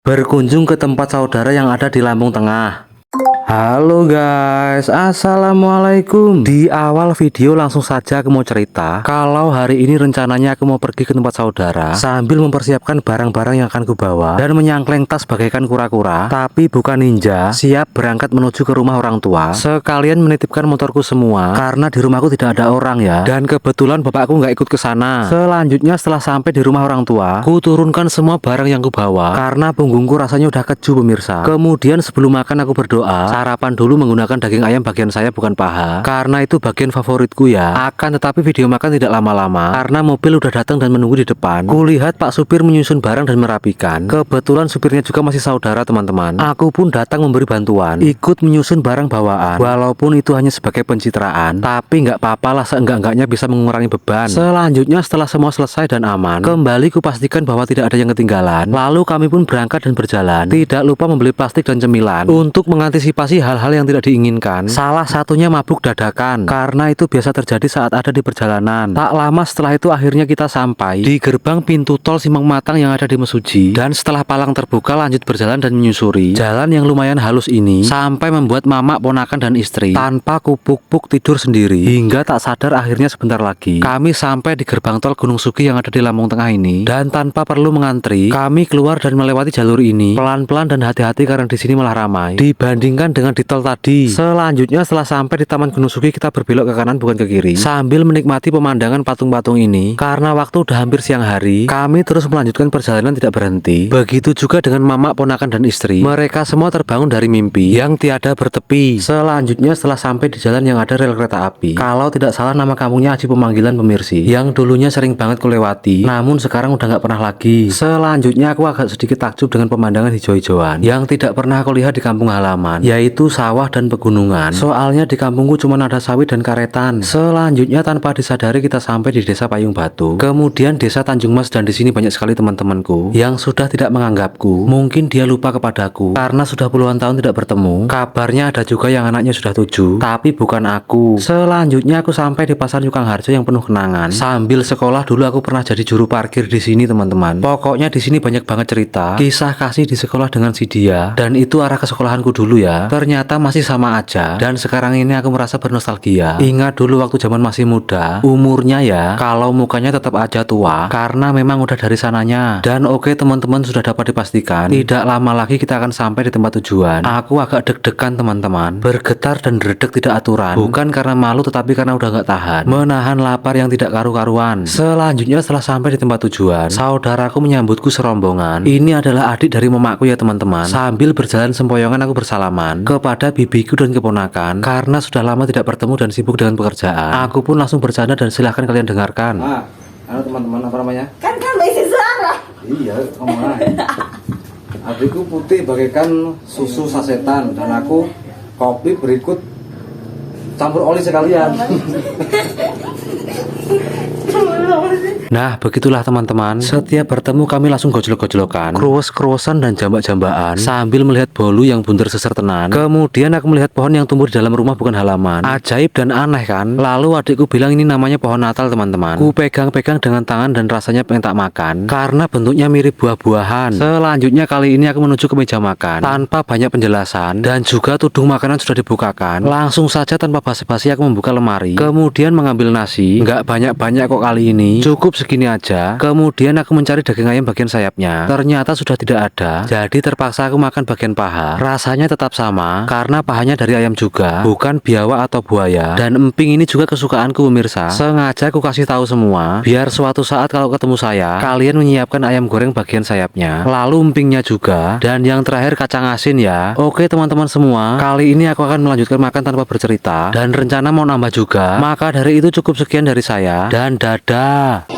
berkunjung ke tempat saudara yang ada di Lampung Tengah. Halo guys, assalamualaikum. Di awal video langsung saja aku mau cerita kalau hari ini rencananya aku mau pergi ke tempat saudara sambil mempersiapkan barang-barang yang akan kubawa dan menyangkleng tas bagaikan kura-kura, tapi bukan ninja. Siap berangkat menuju ke rumah orang tua, sekalian menitipkan motorku semua karena di rumahku tidak ada orang ya, dan kebetulan bapakku nggak ikut ke sana. Selanjutnya setelah sampai di rumah orang tua, ku turunkan semua barang yang kubawa karena punggungku rasanya udah keju pemirsa. Kemudian sebelum makan aku berdoa, sarapan dulu menggunakan daging ayam bagian saya bukan paha, karena itu bagian favoritku ya. Akan tetapi video makan tidak lama-lama karena mobil udah datang dan menunggu di depan. Kulihat Pak supir menyusun barang dan merapikan. Kebetulan supirnya juga masih saudara teman-teman. Aku pun datang memberi bantuan, ikut menyusun barang bawaan. Walaupun itu hanya sebagai pencitraan, tapi nggak apa-apa lah, seenggak-enggaknya bisa mengurangi beban. Selanjutnya setelah semua selesai dan aman, kembali kupastikan bahwa tidak ada yang ketinggalan. Lalu kami pun berangkat dan berjalan. Tidak lupa membeli plastik dan cemilan untuk mengantisipasi hal-hal yang tidak diinginkan. Salah satunya mabuk dadakan, karena itu biasa terjadi saat ada di perjalanan. Tak lama setelah itu akhirnya kita sampai di gerbang pintu tol Simpang Matang yang ada di Mesuji, dan setelah palang terbuka lanjut berjalan dan menyusuri jalan yang lumayan halus ini sampai membuat mamak, ponakan dan istri tanpa kupuk-puk tidur sendiri. Hingga tak sadar akhirnya sebentar lagi kami sampai di gerbang tol Gunung Sugi yang ada di Lampung Tengah ini, dan tanpa perlu mengantri kami keluar dan melewati jalur ini pelan-pelan dan hati-hati karena di sini malah ramai dibandingkan dengan di tol tadi. Selanjutnya setelah sampai di Taman Gunung Sugi kita berbelok ke kanan bukan ke kiri sambil menikmati pemandangan patung-patung ini. Karena waktu udah hampir siang hari, kami terus melanjutkan perjalanan tidak berhenti. Begitu juga dengan mamak, ponakan dan istri. Mereka semua terbangun dari mimpi yang tiada bertepi. Selanjutnya setelah sampai di jalan yang ada rel kereta api, kalau tidak salah nama kampungnya Aji Pemanggilan Pemirsi, yang dulunya sering banget kulewati, namun sekarang udah nggak pernah lagi. Selanjutnya aku agak sedikit takjub dengan pemandangan hijau-hijauan yang tidak pernah aku lihat di kampung halaman, yaitu sawah dan pegunungan. Soalnya di kampungku cuma ada sawit dan karetan. Selanjutnya tanpa disadari kita sampai di desa Payung Batu, kemudian desa Tanjung Mas, dan di sini banyak sekali teman-temanku yang sudah tidak menganggapku. Mungkin dia lupa kepadaku karena sudah puluhan tahun tidak bertemu. Kabarnya ada juga yang anaknya sudah 7, tapi bukan aku. Selanjutnya aku sampai di Pasar Nyukang Harjo yang penuh kenangan. Sambil sekolah dulu aku pernah jadi juru parkir di sini teman-teman. Pokoknya di sini banyak banget cerita kisah kasih di sekolah dengan si dia, dan itu arah ke sekolahanku dulu ya. Ternyata masih sama aja, dan sekarang ini aku merasa bernostalgia. Ingat dulu waktu zaman masih muda, umurnya ya, kalau mukanya tetap aja tua karena memang udah dari sananya. Dan oke teman-teman, sudah dapat dipastikan tidak lama lagi kita akan sampai di tempat tujuan. Aku agak deg-degan teman-teman, bergetar dan redek tidak aturan, bukan karena malu tetapi karena udah gak tahan menahan lapar yang tidak karu-karuan. Selanjutnya setelah sampai di tempat tujuan, saudaraku menyambutku serombongan. Ini adalah adik dari mamaku ya teman-teman. Sambil berjalan sempoyongan aku bersalaman kepada bibiku dan keponakan karena sudah lama tidak bertemu dan sibuk dengan pekerjaan. Aku pun langsung bercanda dan silahkan kalian dengarkan. Halo teman-teman, apa namanya? Kan isi suara. Iya, ngomong aja. Adikku putih bagaikan susu sasetan, dan aku kopi berikut campur oli sekalian. Nah begitulah teman-teman, setiap bertemu kami langsung gojlok-gojlokan, kruwes-kruwesan dan jambak-jambakan sambil melihat bolu yang bundar seser tenan. Kemudian aku melihat pohon yang tumbuh di dalam rumah bukan halaman. Ajaib dan aneh kan. Lalu adikku bilang ini namanya pohon Natal teman-teman. Ku pegang-pegang dengan tangan dan rasanya pengen tak makan karena bentuknya mirip buah-buahan. Selanjutnya kali ini aku menuju ke meja makan tanpa banyak penjelasan, dan juga tudung makanan sudah dibukakan. Langsung saja tanpa basa-basi aku membuka lemari, kemudian mengambil nasi. Nggak banyak-banyak kok kali ini, cukup segini aja. Kemudian aku mencari daging ayam bagian sayapnya, ternyata sudah tidak ada. Jadi terpaksa aku makan bagian paha. Rasanya tetap sama karena pahanya dari ayam juga, bukan biawak atau buaya. Dan emping ini juga kesukaanku pemirsa. Sengaja aku kasih tahu semua biar suatu saat kalau ketemu saya, kalian menyiapkan ayam goreng bagian sayapnya, lalu empingnya juga, dan yang terakhir kacang asin ya. Oke teman-teman semua, kali ini aku akan melanjutkan makan tanpa bercerita, dan rencana mau nambah juga. Maka dari itu cukup sekian dari saya, dan dadah.